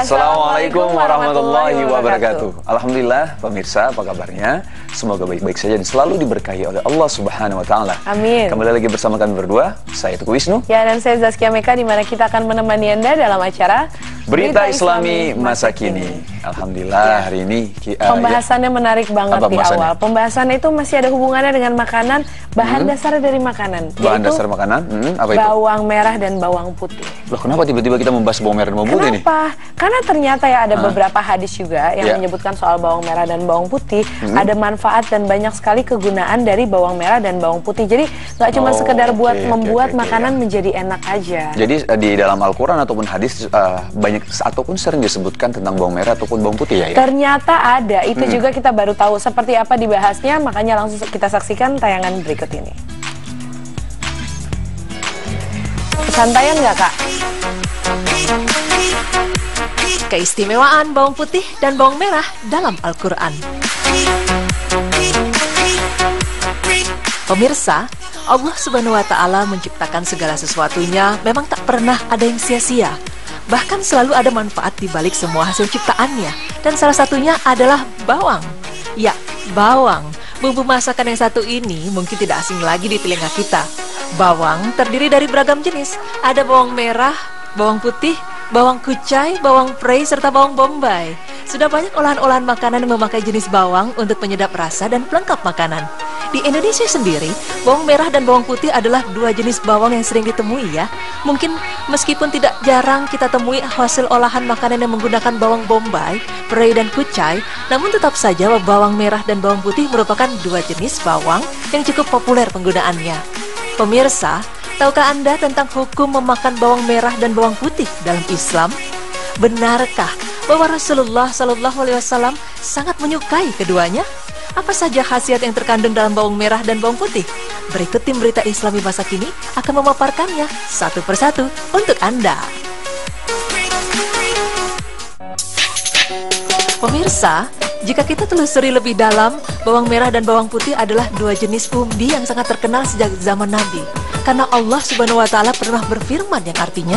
Assalamualaikum warahmatullahi wabarakatuh. Alhamdulillah pemirsa, apa kabarnya? Semoga baik-baik saja dan selalu diberkahi oleh Allah Subhanahu wa taala. Amin. Kembali lagi bersama kami berdua, saya Teguh Wisnu. Ya, dan saya Zaskia Meka, di mana kita akan menemani Anda dalam acara Berita Islami Masa Kini. Alhamdulillah, hari ini pembahasannya menarik banget di awal. Pembahasannya itu masih ada hubungannya dengan makanan, bahan dasar dari makanan. Bahan dasar makanan, apa itu? Bawang merah dan bawang putih. Loh, kenapa tiba-tiba kita membahas bawang merah dan bawang putih nih? Kenapa? Karena ternyata ya ada beberapa hadis juga yang menyebutkan soal bawang merah dan bawang putih. Ada manfaat dan banyak sekali kegunaan dari bawang merah dan bawang putih. Jadi nggak cuma sekedar buat membuat makanan menjadi enak aja. Jadi di dalam Al-Quran ataupun hadis banyak ataupun sering disebutkan tentang bawang merah ataupun bawang putih ya? Ternyata ada, itu juga kita baru tahu seperti apa dibahasnya, makanya langsung kita saksikan tayangan berikut ini. Santaian nggak, Kak? Keistimewaan bawang putih dan bawang merah dalam Al-Quran. Pemirsa, Allah Subhanahu wa Ta'ala menciptakan segala sesuatunya memang tak pernah ada yang sia-sia. Bahkan selalu ada manfaat di balik semua hasil ciptaannya. Dan salah satunya adalah bawang. Ya, bawang. Bumbu masakan yang satu ini mungkin tidak asing lagi di telinga kita. Bawang terdiri dari beragam jenis. Ada bawang merah, bawang putih, bawang kucai, bawang prei, serta bawang bombay. Sudah banyak olahan-olahan makanan yang memakai jenis bawang untuk penyedap rasa dan pelengkap makanan. Di Indonesia sendiri, bawang merah dan bawang putih adalah dua jenis bawang yang sering ditemui ya. Mungkin meskipun tidak jarang kita temui hasil olahan makanan yang menggunakan bawang bombay, prei, dan kucai, namun tetap saja bawang merah dan bawang putih merupakan dua jenis bawang yang cukup populer penggunaannya. Pemirsa, tahukah Anda tentang hukum memakan bawang merah dan bawang putih dalam Islam? Benarkah bahwa Rasulullah SAW sangat menyukai keduanya? Apa saja khasiat yang terkandung dalam bawang merah dan bawang putih? Berikut tim Berita Islami Masa Kini akan memaparkannya satu persatu untuk Anda. Pemirsa, jika kita telusuri lebih dalam, bawang merah dan bawang putih adalah dua jenis umbi yang sangat terkenal sejak zaman Nabi. Karena Allah Subhanahu wa Ta'ala pernah berfirman yang artinya,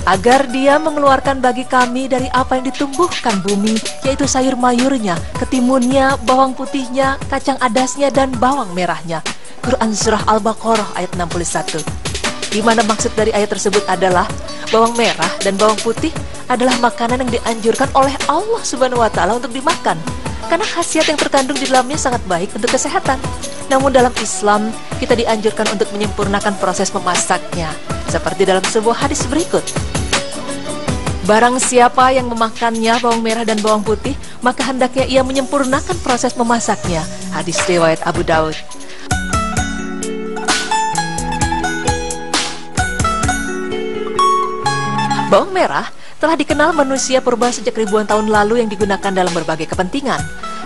agar Dia mengeluarkan bagi kami dari apa yang ditumbuhkan bumi, yaitu sayur mayurnya, ketimunnya, bawang putihnya, kacang adasnya, dan bawang merahnya. Quran Surah Al-Baqarah ayat 61. Di mana maksud dari ayat tersebut adalah bawang merah dan bawang putih adalah makanan yang dianjurkan oleh Allah Subhanahu wa Ta'ala untuk dimakan, karena khasiat yang terkandung di dalamnya sangat baik untuk kesehatan. Namun dalam Islam, kita dianjurkan untuk menyempurnakan proses memasaknya, seperti dalam sebuah hadis berikut. Barang siapa yang memakannya bawang merah dan bawang putih, maka hendaknya ia menyempurnakan proses memasaknya. Hadis riwayat Abu Daud. Bawang merah telah dikenal manusia purba sejak ribuan tahun lalu yang digunakan dalam berbagai kepentingan.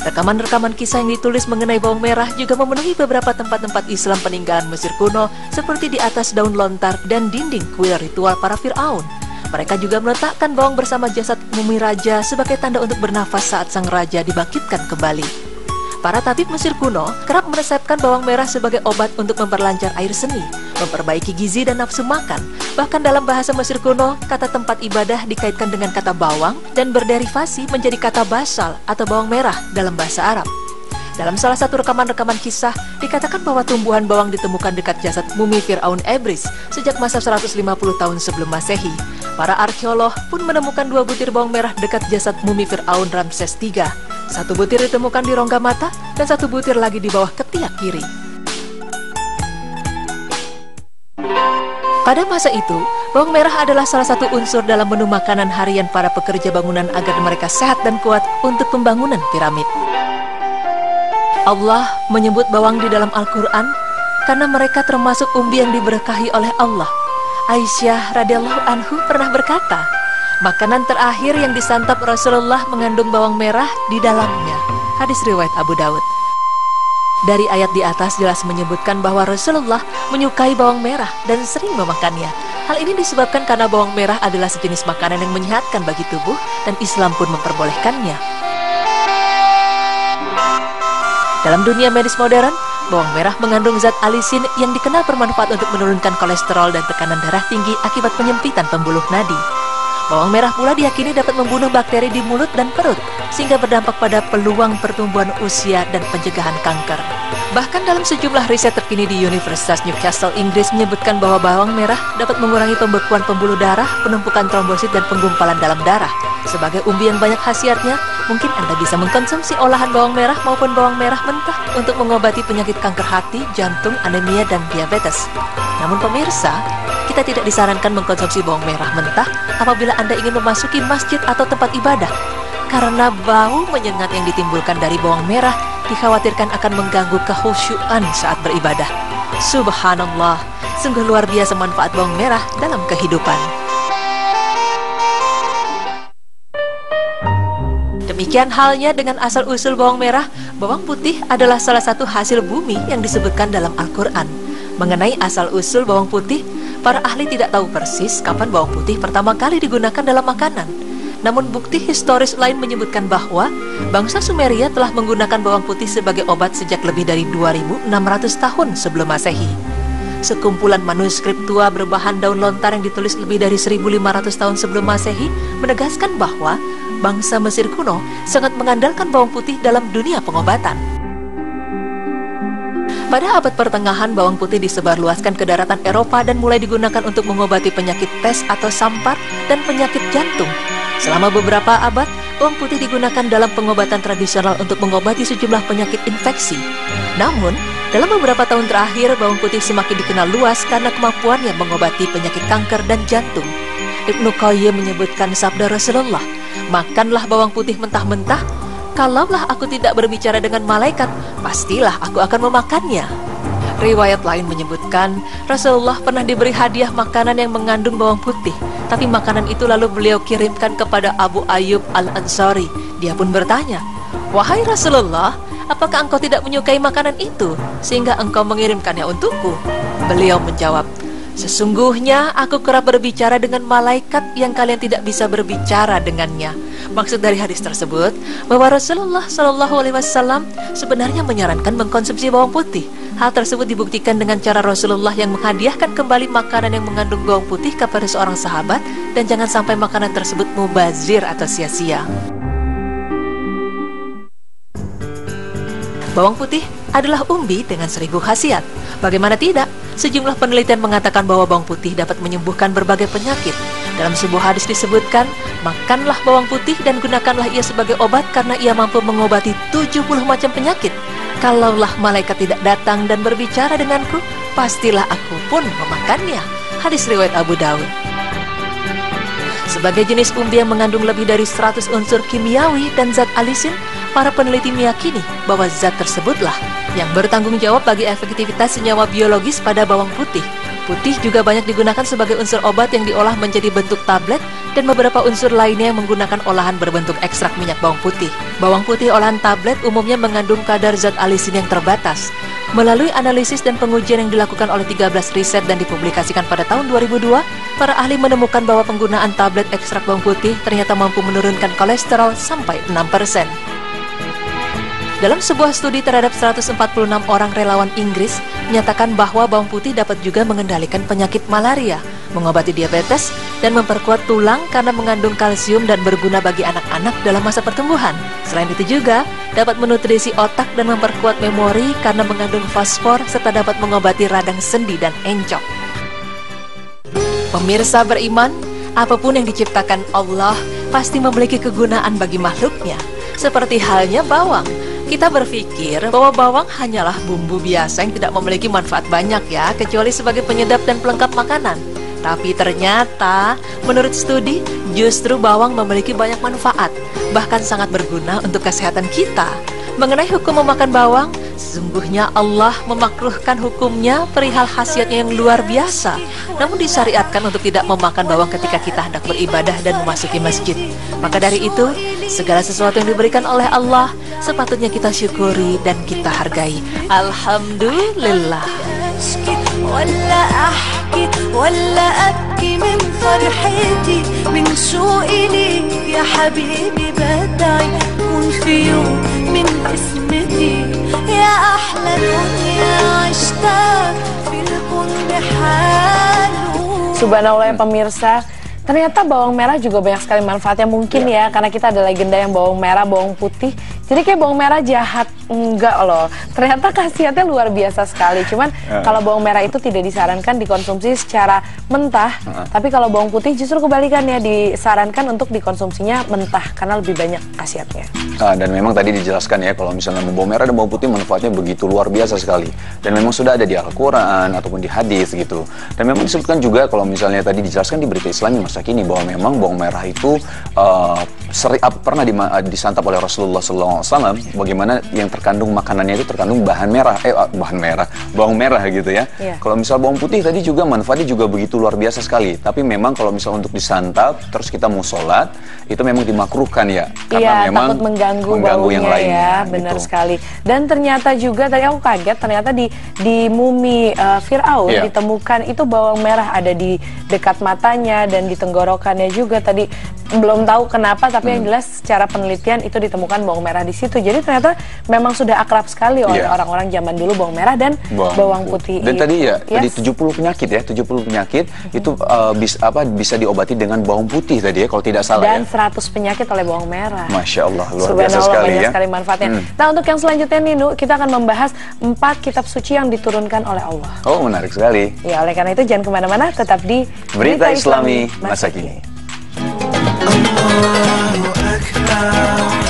Rekaman-rekaman kisah yang ditulis mengenai bawang merah juga memenuhi beberapa tempat-tempat Islam peninggalan Mesir kuno, seperti di atas daun lontar dan dinding kuil ritual para Fir'aun. Mereka juga meletakkan bawang bersama jasad mumi raja sebagai tanda untuk bernafas saat sang raja dibangkitkan kembali. Para tabib Mesir kuno kerap meresepkan bawang merah sebagai obat untuk memperlancar air seni, memperbaiki gizi dan nafsu makan. Bahkan dalam bahasa Mesir kuno, kata tempat ibadah dikaitkan dengan kata bawang dan berderivasi menjadi kata basal atau bawang merah dalam bahasa Arab. Dalam salah satu rekaman-rekaman kisah, dikatakan bahwa tumbuhan bawang ditemukan dekat jasad mumi Fir'aun Ebris sejak masa 150 tahun sebelum Masehi. Para arkeolog pun menemukan 2 butir bawang merah dekat jasad mumi Fir'aun Ramses III. 1 butir ditemukan di rongga mata dan 1 butir lagi di bawah ketiak kiri. Pada masa itu, bawang merah adalah salah satu unsur dalam menu makanan harian para pekerja bangunan agar mereka sehat dan kuat untuk pembangunan piramid. Allah menyebut bawang di dalam Al-Quran karena mereka termasuk umbi yang diberkahi oleh Allah. Aisyah radhiyallahu anhu pernah berkata, makanan terakhir yang disantap Rasulullah mengandung bawang merah di dalamnya. Hadis riwayat Abu Daud. Dari ayat di atas jelas menyebutkan bahwa Rasulullah menyukai bawang merah dan sering memakannya. Hal ini disebabkan karena bawang merah adalah sejenis makanan yang menyehatkan bagi tubuh dan Islam pun memperbolehkannya. Dalam dunia medis modern, bawang merah mengandung zat alisin yang dikenal bermanfaat untuk menurunkan kolesterol dan tekanan darah tinggi akibat penyempitan pembuluh nadi. Bawang merah pula diyakini dapat membunuh bakteri di mulut dan perut, sehingga berdampak pada peluang pertumbuhan usia dan pencegahan kanker. Bahkan dalam sejumlah riset terkini di Universitas Newcastle, Inggris menyebutkan bahwa bawang merah dapat mengurangi pembekuan pembuluh darah, penumpukan trombosit, dan penggumpalan dalam darah. Sebagai umbi yang banyak khasiatnya, mungkin Anda bisa mengkonsumsi olahan bawang merah maupun bawang merah mentah untuk mengobati penyakit kanker hati, jantung, anemia, dan diabetes. Namun pemirsa, kita tidak disarankan mengkonsumsi bawang merah mentah apabila Anda ingin memasuki masjid atau tempat ibadah, karena bau menyengat yang ditimbulkan dari bawang merah dikhawatirkan akan mengganggu kekhusyuan saat beribadah. Subhanallah, sungguh luar biasa manfaat bawang merah dalam kehidupan. Demikian halnya dengan asal-usul bawang merah. Bawang putih adalah salah satu hasil bumi yang disebutkan dalam Al-Quran. Mengenai asal-usul bawang putih, para ahli tidak tahu persis kapan bawang putih pertama kali digunakan dalam makanan. Namun bukti historis lain menyebutkan bahwa bangsa Sumeria telah menggunakan bawang putih sebagai obat sejak lebih dari 2.600 tahun sebelum Masehi. Sekumpulan manuskrip tua berbahan daun lontar yang ditulis lebih dari 1.500 tahun sebelum Masehi menegaskan bahwa bangsa Mesir kuno sangat mengandalkan bawang putih dalam dunia pengobatan. Pada abad pertengahan, bawang putih disebarluaskan ke daratan Eropa dan mulai digunakan untuk mengobati penyakit pes atau sampar dan penyakit jantung. Selama beberapa abad, bawang putih digunakan dalam pengobatan tradisional untuk mengobati sejumlah penyakit infeksi. Namun, dalam beberapa tahun terakhir, bawang putih semakin dikenal luas karena kemampuannya mengobati penyakit kanker dan jantung. Ibnu Qayyim menyebutkan sabda Rasulullah, "Makanlah bawang putih mentah-mentah. Kalaulah aku tidak berbicara dengan malaikat, pastilah aku akan memakannya." Riwayat lain menyebutkan, Rasulullah pernah diberi hadiah makanan yang mengandung bawang putih, tapi makanan itu lalu beliau kirimkan kepada Abu Ayyub Al-Ansari. Dia pun bertanya, "Wahai Rasulullah, apakah engkau tidak menyukai makanan itu, sehingga engkau mengirimkannya untukku?" Beliau menjawab, "Sesungguhnya aku kerap berbicara dengan malaikat yang kalian tidak bisa berbicara dengannya." Maksud dari hadis tersebut bahwa Rasulullah SAW sebenarnya menyarankan mengkonsumsi bawang putih. Hal tersebut dibuktikan dengan cara Rasulullah yang menghadiahkan kembali makanan yang mengandung bawang putih kepada seorang sahabat, dan jangan sampai makanan tersebut mubazir atau sia-sia. Bawang putih adalah umbi dengan 1000 khasiat. Bagaimana tidak? Sejumlah penelitian mengatakan bahwa bawang putih dapat menyembuhkan berbagai penyakit. Dalam sebuah hadis disebutkan, makanlah bawang putih dan gunakanlah ia sebagai obat karena ia mampu mengobati 70 macam penyakit. Kalaulah malaikat tidak datang dan berbicara denganku, pastilah aku pun memakannya. Hadis riwayat Abu Daud. Sebagai jenis umbi yang mengandung lebih dari 100 unsur kimiawi dan zat alisin, para peneliti meyakini bahwa zat tersebutlah yang bertanggung jawab bagi efektivitas senyawa biologis pada bawang putih. Putih juga banyak digunakan sebagai unsur obat yang diolah menjadi bentuk tablet, dan beberapa unsur lainnya yang menggunakan olahan berbentuk ekstrak minyak bawang putih. Bawang putih olahan tablet umumnya mengandung kadar zat alisin yang terbatas. Melalui analisis dan pengujian yang dilakukan oleh 13 riset dan dipublikasikan pada tahun 2002, para ahli menemukan bahwa penggunaan tablet ekstrak bawang putih ternyata mampu menurunkan kolesterol sampai 6%. Dalam sebuah studi terhadap 146 orang relawan Inggris, menyatakan bahwa bawang putih dapat juga mengendalikan penyakit malaria, mengobati diabetes, dan memperkuat tulang karena mengandung kalsium dan berguna bagi anak-anak dalam masa pertumbuhan. Selain itu juga, dapat menutrisi otak dan memperkuat memori karena mengandung fosfor, serta dapat mengobati radang sendi dan encok. Pemirsa beriman, apapun yang diciptakan Allah pasti memiliki kegunaan bagi makhluknya. Seperti halnya bawang. Kita berpikir bahwa bawang hanyalah bumbu biasa yang tidak memiliki manfaat banyak ya, kecuali sebagai penyedap dan pelengkap makanan. Tapi ternyata, menurut studi, justru bawang memiliki banyak manfaat, bahkan sangat berguna untuk kesehatan kita. Mengenai hukum memakan bawang, sesungguhnya Allah memakruhkan hukumnya perihal khasiatnya yang luar biasa. Namun disyariatkan untuk tidak memakan bawang ketika kita hendak beribadah dan memasuki masjid. Maka dari itu, segala sesuatu yang diberikan oleh Allah sepatutnya kita syukuri dan kita hargai. Alhamdulillah. Subhanallah ya pemirsa, Ternyata bawang merah juga banyak sekali manfaatnya mungkin ya, karena kita ada legenda yang bawang merah, bawang putih. Jadi kayak bawang merah jahat, enggak loh. Ternyata khasiatnya luar biasa sekali. Cuman kalau bawang merah itu tidak disarankan dikonsumsi secara mentah, tapi kalau bawang putih justru kebalikannya, disarankan untuk dikonsumsinya mentah karena lebih banyak khasiatnya. Dan memang tadi dijelaskan ya, kalau misalnya bawang merah dan bawang putih manfaatnya begitu luar biasa sekali. Dan memang sudah ada di Al-Quran ataupun di hadis gitu. Dan memang disebutkan juga kalau misalnya tadi dijelaskan di berita Islami masa kini bahwa memang bawang merah itu pernah disantap oleh Rasulullah SAW. Bagaimana yang terkandung makanannya itu terkandung bawang merah gitu ya. Kalau misal bawang putih tadi juga manfaatnya juga begitu luar biasa sekali. Tapi memang kalau misal untuk disantap terus kita mau sholat itu memang dimakruhkan ya. Karena memang takut mengganggu yang baunya lainnya. Ya, benar gitu. sekali. Dan ternyata juga tadi aku kaget, ternyata di mumi Fir'aun ditemukan itu bawang merah ada di dekat matanya dan di tenggorokannya juga. Tadi belum tahu kenapa, tapi yang jelas secara penelitian itu ditemukan bawang merah di situ. Jadi ternyata memang sudah akrab sekali oleh orang-orang zaman dulu bawang merah dan bawang putih. Dan tadi tadi 70 penyakit ya, 70 penyakit itu bisa diobati dengan bawang putih tadi ya kalau tidak salah dan 100 penyakit oleh bawang merah. Masya Allah, luar biasa sekali banyak ya. sekali manfaatnya. Nah, untuk yang selanjutnya Ninu, kita akan membahas 4 kitab suci yang diturunkan oleh Allah. Oh, menarik sekali. Ya, oleh karena itu jangan kemana-mana, tetap di Berita Islami Masa Kini. Allahu Akbar.